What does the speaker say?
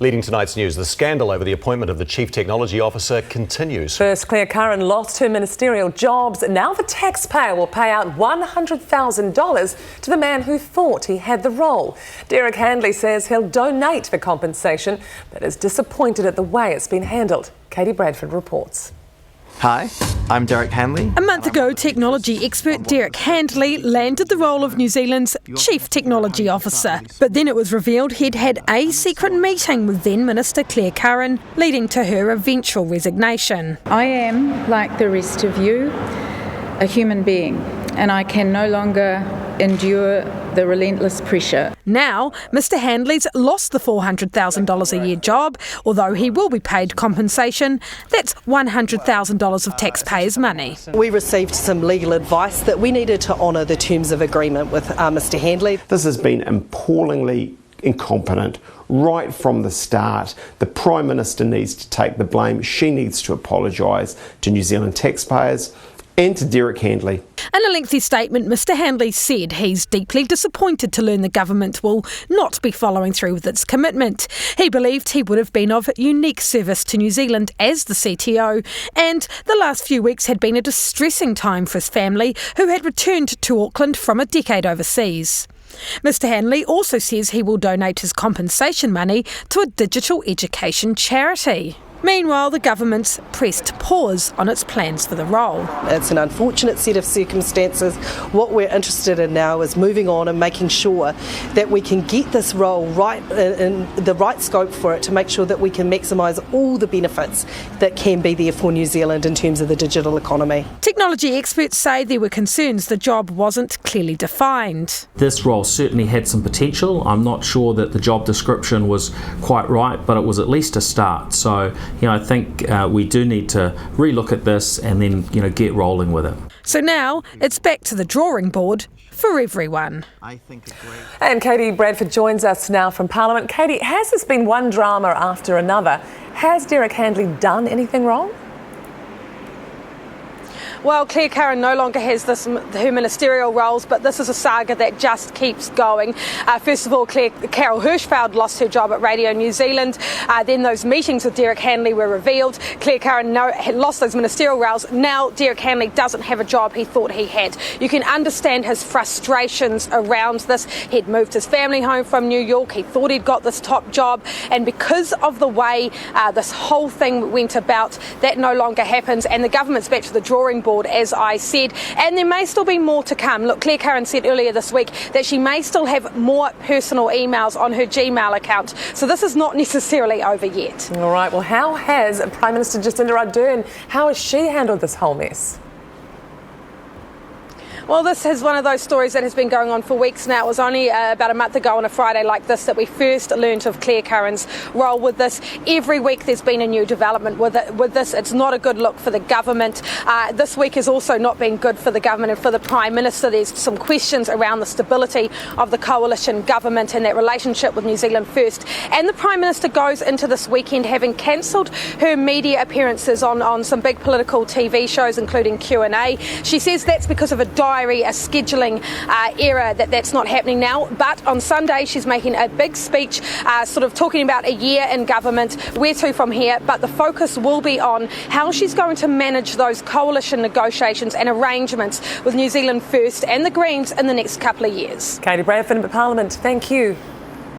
Leading tonight's news, the scandal over the appointment of the Chief Technology Officer continues. First, Clare Curran lost her ministerial jobs. Now the taxpayer will pay out $100,000 to the man who thought he had the role. Derek Handley says he'll donate the compensation, but is disappointed at the way it's been handled. Katie Bradford reports. Hi, I'm Derek Handley. A month ago, technology expert Derek Handley landed the role of New Zealand's Chief Technology Officer. But then it was revealed he'd had a secret meeting with then Minister Clare Curran, leading to her eventual resignation. I am, like the rest of you, a human being, and I can no longer endure the relentless pressure. Now, Mr Handley's lost the $400,000 a year job, although he will be paid compensation. That's $100,000 of taxpayers' money. We received some legal advice that we needed to honour the terms of agreement with Mr Handley. This has been appallingly incompetent right from the start. The Prime Minister needs to take the blame. She needs to apologise to New Zealand taxpayers and to Derek Handley. In a lengthy statement, Mr Handley said he's deeply disappointed to learn the government will not be following through with its commitment. He believed he would have been of unique service to New Zealand as the CTO, and the last few weeks had been a distressing time for his family, who had returned to Auckland from a decade overseas. Mr Handley also says he will donate his compensation money to a digital education charity. Meanwhile, the government's pressed pause on its plans for the role. It's an unfortunate set of circumstances. What we're interested in now is moving on and making sure that we can get this role right in the right scope for it, to make sure that we can maximise all the benefits that can be there for New Zealand in terms of the digital economy. Technology experts say there were concerns the job wasn't clearly defined. This role certainly had some potential. I'm not sure that the job description was quite right, but it was at least a start. So, I think we do need to relook at this and then, get rolling with it. So now it's back to the drawing board for everyone. And Katie Bradford joins us now from Parliament. Katie, has this been one drama after another? Has Derek Handley done anything wrong? Well, Clare Curran no longer has her ministerial roles, but this is a saga that just keeps going. First of all, Carol Hirschfeld lost her job at Radio New Zealand. Then those meetings with Derek Handley were revealed. Clare Curran had lost those ministerial roles. Now Derek Handley doesn't have a job he thought he had. You can understand his frustrations around this. He'd moved his family home from New York. He thought he'd got this top job. And because of the way this whole thing went about, that no longer happens. And the government's back to the drawing board, as I said, and there may still be more to come. Look, Clare Curran said earlier this week that she may still have more personal emails on her Gmail account, so this is not necessarily over yet. All right, well, how has Prime Minister Jacinda Ardern, how has she handled this whole mess? Well, this is one of those stories that has been going on for weeks now. It was only about a month ago on a Friday like this that we first learnt of Clare Curran's role with this. Every week there's been a new development with this. It's not a good look for the government. This week has also not been good for the government and for the Prime Minister. There's some questions around the stability of the coalition government and that relationship with New Zealand First. And the Prime Minister goes into this weekend having cancelled her media appearances on some big political TV shows, including Q&A. She says that's because of a scheduling error, that's not happening now. But on Sunday she's making a big speech sort of talking about a year in government, where to from here, but the focus will be on how she's going to manage those coalition negotiations and arrangements with New Zealand First and the Greens in the next couple of years. Katie Bradford, Parliament, thank you.